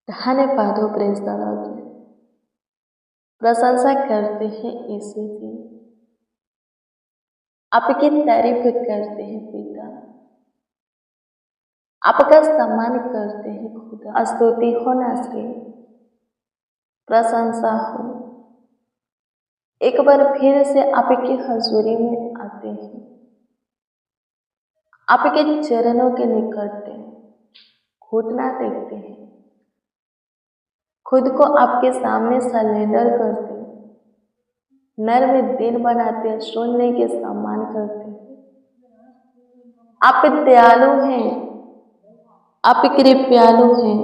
धन्यवाद हो press the Lord. प्रशंसा करते हैं यीशु की, आपकी तारीफ करते हैं पिता, आपका सम्मान करते हैं खुदा। स्तुति हो नासरी, प्रशंसा हो। एक बार फिर से आपकी हजूरी में आते हैं, आपके चरणों के निकट घुटना टेकते हैं, खुद को आपके सामने सरेंडर करते हैं, नर्म दिन बनाते हैं, सुनने के सम्मान करते हैं। आप दयालु हैं, आप कृपालु हैं,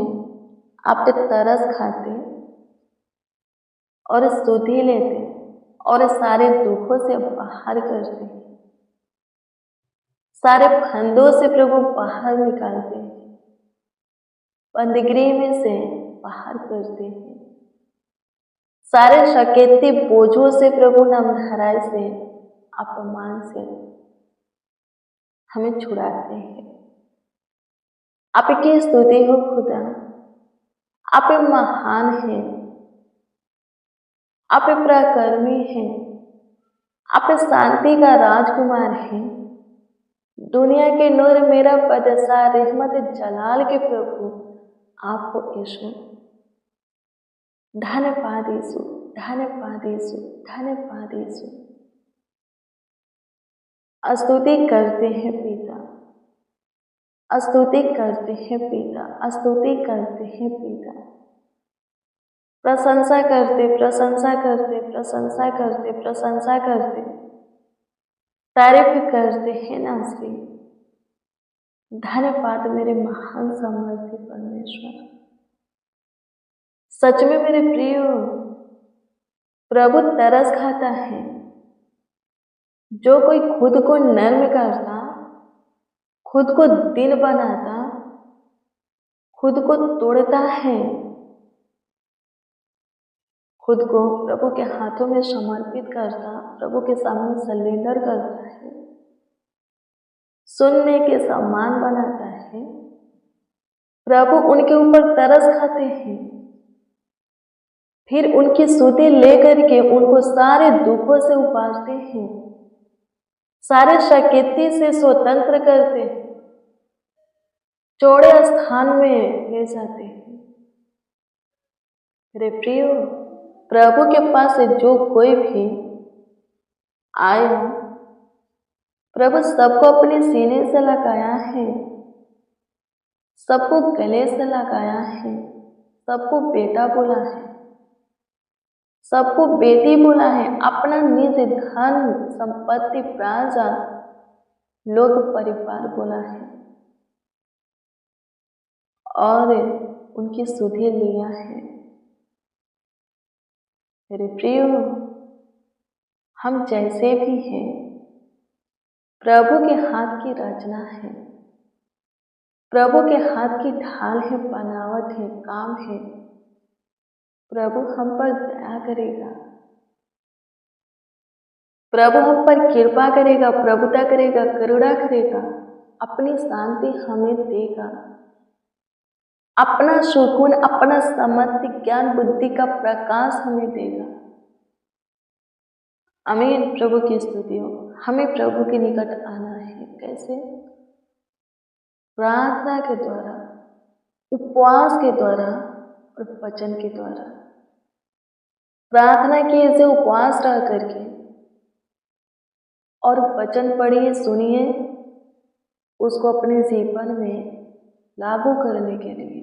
आप तरस खाते और स्तुति लेते और सारे दुखों से बाहर करते हैं, सारे फंदों से प्रभु बाहर निकालते हैं, बंदगी में से बाहर करते हैं, सारे शकेती बोझों से प्रभु नामधराई से अपमान से हमें छुड़ाते हैं। आपकी स्तुति हो खुदा, आप महान हैं, आप पराक्रमी हैं, आप शांति का राजकुमार हैं, दुनिया के नूर मेरा बादशाह रहमत जलाल के प्रभु आप हो यीशु। धन्यवाद यीशु, धन्यवाद यीशु, धन्यवाद यीशु। स्तुति करते हैं पिता, स्तुति करते हैं पिता, स्तुति करते हैं पिता। प्रशंसा करते, प्रशंसा करते, प्रशंसा करते, प्रशंसा करते, तारीफ करते हैं नासरी। धन्यवाद मेरे महान सामर्थ्य परमेश्वर। सच में मेरे प्रिय प्रभु तरस खाता है। जो कोई खुद को नर्म करता, खुद को दिन बनाता, खुद को तोड़ता है, खुद को प्रभु के हाथों में समर्पित करता, प्रभु के सामने सरेंडर करता है, सुनने के सम्मान बनाता है, प्रभु उनके ऊपर तरस खाते हैं, फिर उनकी स्तुति लेकर के उनको सारे दुखों से उबारते हैं, सारे शकेती से स्वतंत्र करते हैं, चौड़े स्थान में ले जाते हैं। मेरे प्रियो, प्रभु के पास जो कोई भी आया, प्रभु सबको अपने सीने से लगाया है, सबको गले से लगाया है, सबको बेटा बोला है, सबको बेटी बोला है, अपना निज धन संपत्ति प्राजा लोक परिवार बोला है और उनकी सुधि लिया है। मेरे प्रियो, हम जैसे भी हैं प्रभु के हाथ की रचना है, प्रभु के हाथ की ढाल है, बनावट है, काम है। प्रभु हम पर दया करेगा, प्रभु हम पर कृपा करेगा, प्रभुता करेगा, करुणा करेगा, अपनी शांति हमें देगा, अपना सुकून, अपना समर्थि ज्ञान बुद्धि का प्रकाश हमें देगा। आमीन। प्रभु की स्तुति हो। हमें प्रभु के निकट आना है। कैसे? प्रार्थना के द्वारा, उपवास के द्वारा और वचन के द्वारा। प्रार्थना कीजिए उपवास रह करके और वचन पढ़िए, सुनिए, उसको अपने जीवन में लागू करने के लिए,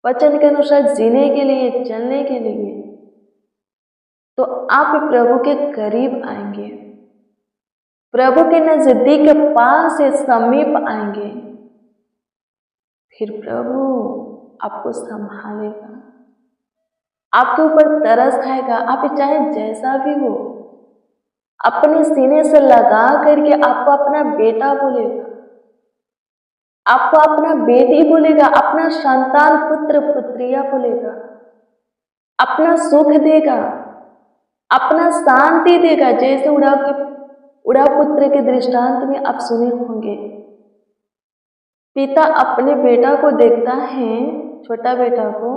वचन के अनुसार जीने के लिए, चलने के लिए, तो आप प्रभु के करीब आएंगे, प्रभु के नजदीक पास से समीप आएंगे। फिर प्रभु आपको संभालेगा, आपके ऊपर तरस खाएगा। आप चाहे जैसा भी हो, अपने सीने से लगा करके आपको अपना बेटा बोलेगा, आपको अपना बेटी बोलेगा, अपना संतान, पुत्र पुत्रिया बोलेगा, अपना सुख देगा, अपना शांति देगा। जैसे उड़ा पुत्र के दृष्टांत में आप सुने होंगे, पिता अपने बेटा को देखता है, छोटा बेटा को,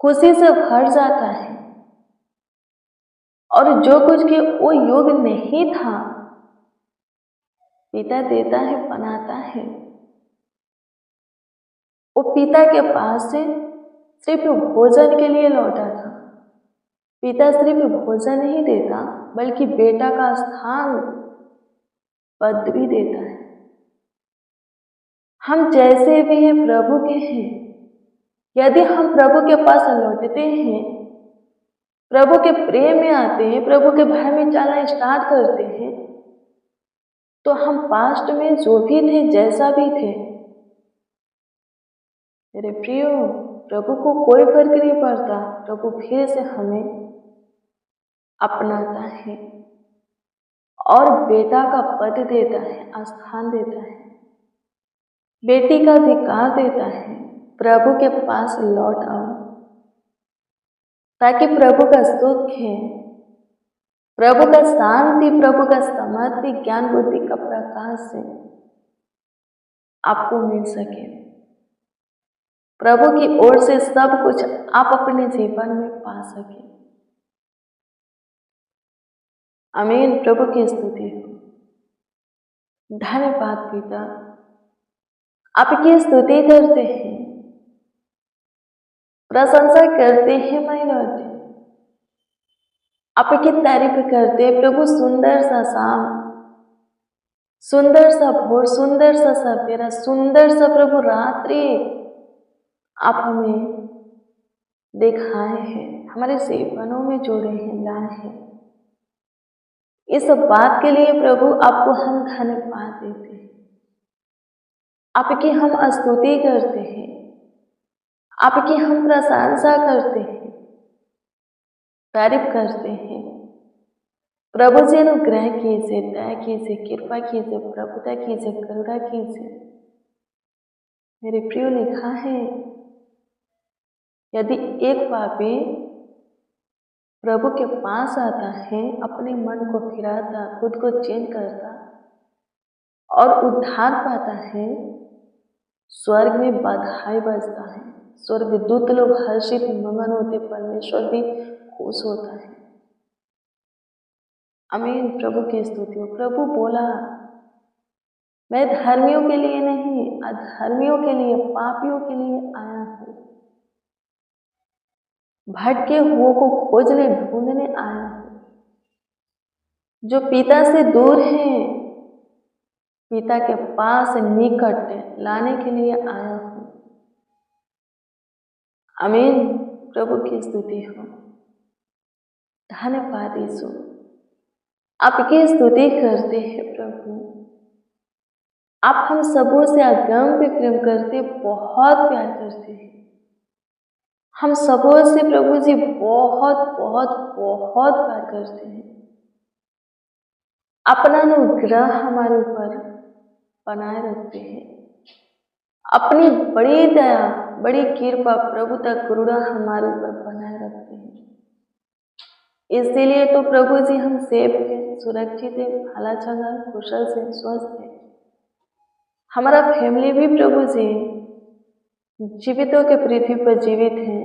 खुशी से भर जाता है और जो कुछ कि वो योग्य नहीं था, पिता देता है, बनाता है। वो पिता के पास से सिर्फ भोजन के लिए लौटा था। पिता सिर्फ भोजन नहीं देता बल्कि बेटा का स्थान, पद भी देता है। हम जैसे भी हैं प्रभु के हैं। यदि हम प्रभु के पास लौटते हैं, प्रभु के प्रेम में आते हैं, प्रभु के भय में चलना स्टार्ट करते हैं, तो हम पास्ट में जो भी थे, जैसा भी थे, मेरे प्रियो, प्रभु को कोई फर्क नहीं पड़ता। प्रभु फिर से हमें अपनाता है और बेटा का पद देता है, स्थान देता है, बेटी का अधिकार देता है। प्रभु के पास लौट आओ ताकि प्रभु का सुख है, प्रभु का शांति, प्रभु का समृद्धि, ज्ञान बुद्धि का प्रकाश से आपको मिल सके। प्रभु की ओर से सब कुछ आप अपने जीवन में पा सके। आमीन। प्रभु की स्तुति हो। धन्यवाद पिता, आपकी स्तुति करते हैं, प्रशंसा करते हैं माय लॉर्ड, आपकी तारीफ करते हैं प्रभु। सुंदर सा शाम, सुंदर सा भोर, सुंदर सा सवेरा, सुंदर सा प्रभु रात्रि आप हमें दिखाए हैं, हमारे जीवनों में जोड़े हैं, लाए हैं। इस बात के लिए प्रभु आपको हम धन्यवाद देते हैं, आपकी हम स्तुति करते हैं, आपकी हम प्रशंसा करते हैं, तारीफ करते हैं। प्रभु जी अनुग्रह कीजिए, दया कीजिए, कृपा कीजिए, प्रभुता कीजिए, करुणा कीजिए। मेरे प्रियो, लिखा है यदि एक पापी प्रभु के पास आता है, अपने मन को फिराता, खुद को चेंज करता और उद्धार पाता है, स्वर्ग में बधाई बजता है, स्वर्गदूत लोग हर्षित मगन होते, परमेश्वर भी खुश होता है। आमीन। प्रभु की स्तुति हो। प्रभु बोला, मैं धर्मियों के लिए नहीं, अधर्मियों के लिए, पापियों के लिए आया हूं। भटके हुओं को खोजने, ढूंढने आया हूं। जो पिता से दूर हैं, पिता के पास निकट लाने के लिए आया हूं। आमीन। प्रभु की स्तुति हो। धन्यवाद यीशु, आपकी स्तुति करते हैं प्रभु। आप हम सबों से अगम्य प्रेम करते, बहुत प्यार करते हैं। हम सबों से प्रभु जी बहुत बहुत बहुत प्यार करते हैं। अपना अनुग्रह हमारे ऊपर बनाए रखते हैं। अपनी बड़ी दया, बड़ी कृपा, प्रभुता, करुणा हमारे ऊपर बनाए रखते हैं। इसीलिए तो प्रभु जी हम सेफ हैं, सुरक्षित है, भला चंगा, कुशल से, स्वस्थ है। हमारा फैमिली भी प्रभु जी जीवितों के पृथ्वी पर जीवित हैं,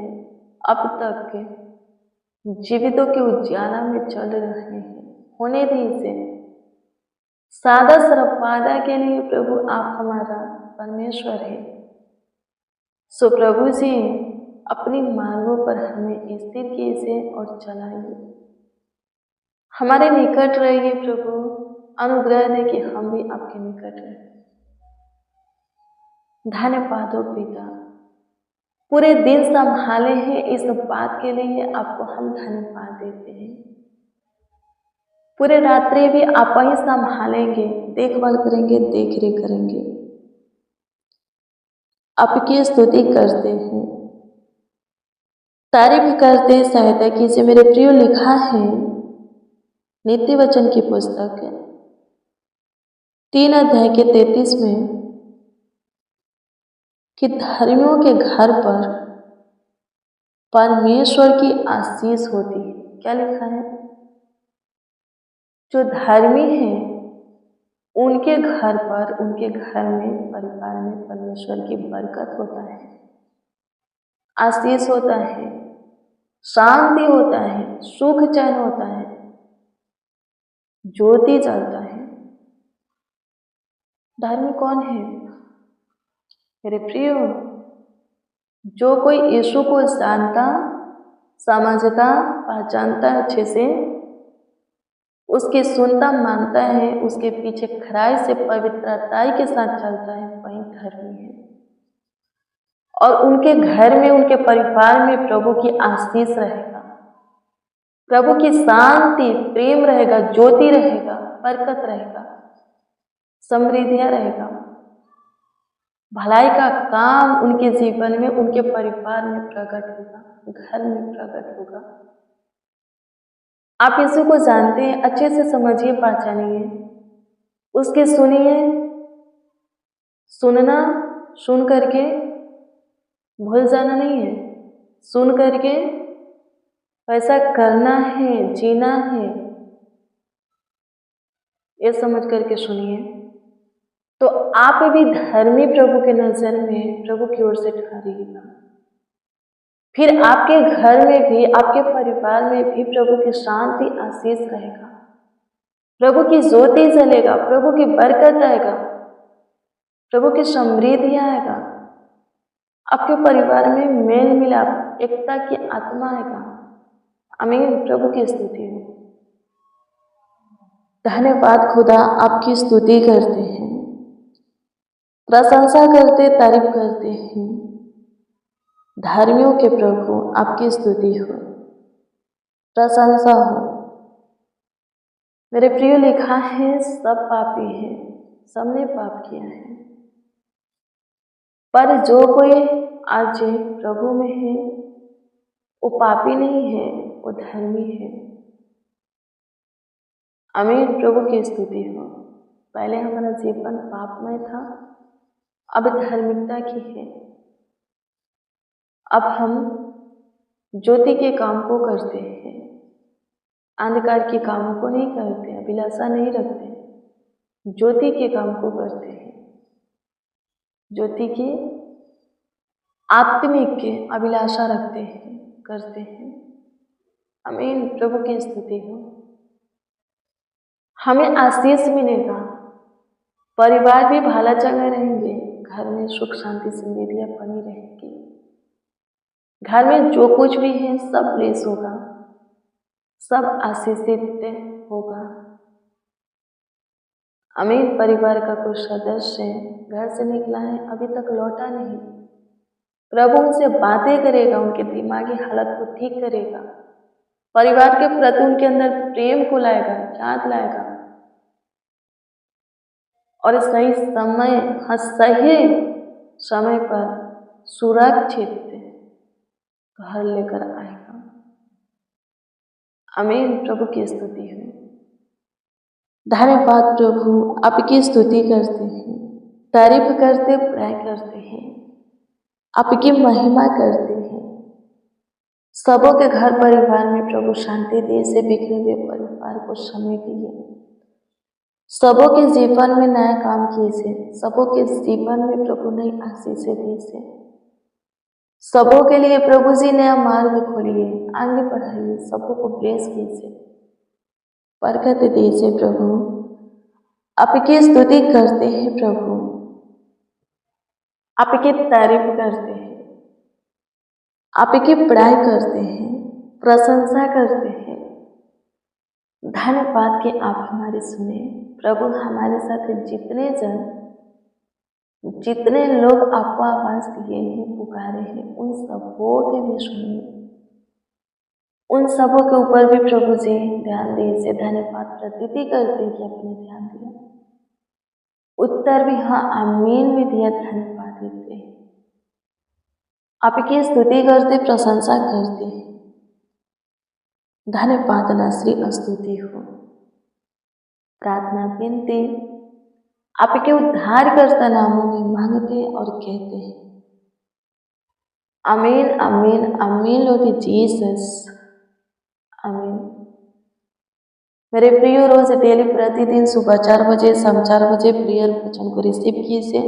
अब तक के जीवितों के उजाला में चल रहे हैं। होने दीजिए। सादा सरपादा के लिए प्रभु आप हमारा परमेश्वर है। सो प्रभु जी अपनी मार्गों पर हमें स्थिर कीजिए और चलाइए। हमारे निकट रहिए प्रभु, अनुग्रह दे कि हम भी आपके निकट रहें। धन्यवाद हो पिता, पूरे दिन संभाले हैं, इस बात के लिए आपको हम धन्यवाद देते हैं। पूरे रात्रि भी आप ही संभालेंगे, देखभाल करेंगे, देख रेख करेंगे। आपकी स्तुति करते हैं, तारीफ करते हैं, सहायता कीजिए। मेरे प्रियो, लिखा है नीति वचन की पुस्तक 3 अध्याय के 33 में कि धर्मियों के घर पर परमेश्वर की आशीष होती है। क्या लिखा है? जो धर्मी है उनके घर पर, उनके घर में, परिवार में परमेश्वर की बरकत होता है, आशीष होता है, शांति होता है, सुख चैन होता है, ज्योति जलता है। धर्मी कौन है मेरे प्रिय? जो कोई यीशु को जानता, समझता, पहचानता है अच्छे से, उसकी सुनता, मानता है, उसके पीछे खराई से पवित्रताई के साथ चलता है, वही धर्मी है। और उनके घर में, उनके परिवार में प्रभु की आशीष रहेगा, प्रभु की शांति, प्रेम रहेगा, ज्योति रहेगा, बरकत रहेगा, समृद्धियां रहेगा, भलाई का काम उनके जीवन में, उनके परिवार में प्रकट होगा, घर में प्रकट होगा। आप यीशु को जानते हैं, अच्छे से समझिए, पहचानिए, उसके सुनिए। सुनना, सुन करके भूल जाना नहीं है, सुन करके ऐसा करना है, जीना है, ये समझ करके सुनिए, तो आप भी धर्मी प्रभु के नजर में, प्रभु की ओर से ठहरिएगा। फिर आपके घर में भी, आपके परिवार में भी प्रभु की शांति, आशीष रहेगा, प्रभु की ज्योति जलेगा, प्रभु की बरकत आएगा, प्रभु की समृद्धि आएगा, आपके परिवार में मेल मिलाप, एकता की आत्मा आएगा। आमीन। प्रभु की स्तुति हो। धन्यवाद खुदा, आपकी स्तुति करते हैं, प्रशंसा करते, तारीफ करते हैं। धर्मियों के प्रभु आपकी स्तुति हो, प्रशंसा हो। मेरे प्रिय, लिखा है सब पापी हैं, सबने पाप किया है, पर जो कोई आज प्रभु में है वो पापी नहीं है, वो धर्मी है। आमीन। प्रभु की स्तुति हो। पहले हमारा जीवन पापमय था, अब धार्मिकता की है। अब हम ज्योति के काम को करते हैं, अंधकार के कामों को नहीं करते, अभिलाषा नहीं रखते, ज्योति के काम को करते हैं, ज्योति की आत्मिक के अभिलाषा रखते हैं, करते हैं। आमीन। प्रभु की स्तुति हो। हमें आशीष मिलेगा, परिवार भी भला चंगा रहेंगे, घर में सुख शांति समृद्धियां बनी रहेगी, घर में जो कुछ भी है सब ब्लेस होगा, सब आशीषित होगा। आमीन। परिवार का कोई सदस्य घर से निकला है, अभी तक लौटा नहीं, प्रभु उनसे बातें करेगा, उनके दिमागी हालत को ठीक करेगा, परिवार के प्रति उनके अंदर प्रेम को लाएगा, याद लाएगा, और सही समय पर सुरक्षित घर लेकर आएगा। आमीन। प्रभु की स्तुति है। धन्यवाद प्रभु, आपकी स्तुति करते हैं, तारीफ करते, बड़ाई करते हैं, आपकी महिमा करते हैं। सबों के घर परिवार में प्रभु शांति दे, से बिखरे हुए परिवार को समेटिए, सबों के जीवन में नया काम कीजिए, सबों के जीवन में प्रभु नई आशीषें दीजिए, सबों के लिए प्रभु जी नया मार्ग खोलिए, आगे बढ़ाइए, सबों को ब्लेस कीजिए, बरकत दीजिए। प्रभु आपकी स्तुति करते हैं, प्रभु आपकी तारीफ करते हैं, आपकी बड़ाई करते हैं, प्रशंसा करते हैं। धन्यवाद कि आप हमारी सुने प्रभु। हमारे साथ जितने लोग आपको आवाज दिए हैं, पुकारे हैं, उन सबों के भी सुनिए, उन सबों के ऊपर भी प्रभु जी ध्यान दीजिए। धन्यवाद प्रतीति करते कि आपने ध्यान दिया, उत्तर भी हाँ आमीन भी दिया। धन्यवाद देते, आपकी स्तुति करते, प्रशंसा करते। धन्यवाद नाश्री स्तुति हो। प्रार्थना विनती आपके उद्धारकर्ता नामों में मांगते और कहते हैं आमीन, आमीन, आमीन। लॉर्ड जीसस, आमीन। मेरे प्रिय, रोज डेली प्रतिदिन सुबह 4 बजे, शाम 4 बजे प्रेयर वचन को रिसीव कीजिए।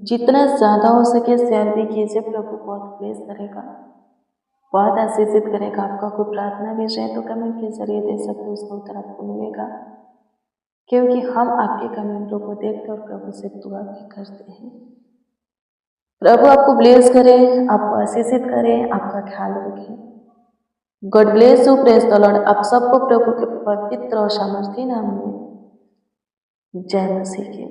जितना ज़्यादा हो सके शेयर भी कीजिए। प्रभु बहुत ब्लेस करेगा, बहुत आशीषित करेगा। आपका कोई प्रार्थना भी है तो कमेंट के जरिए दे सकते हो, उसका उत्तर आपको मिलेगा, क्योंकि हम आपके कमेंटों को देखते और प्रभु से दुआ भी करते हैं। प्रभु आपको ब्लेस करे, आपको आशीषित करे, आपका ख्याल रखे। God bless you, praise the Lord. आप सबको प्रभु के पवित्र और सामर्थी नाम में जय मसीह की।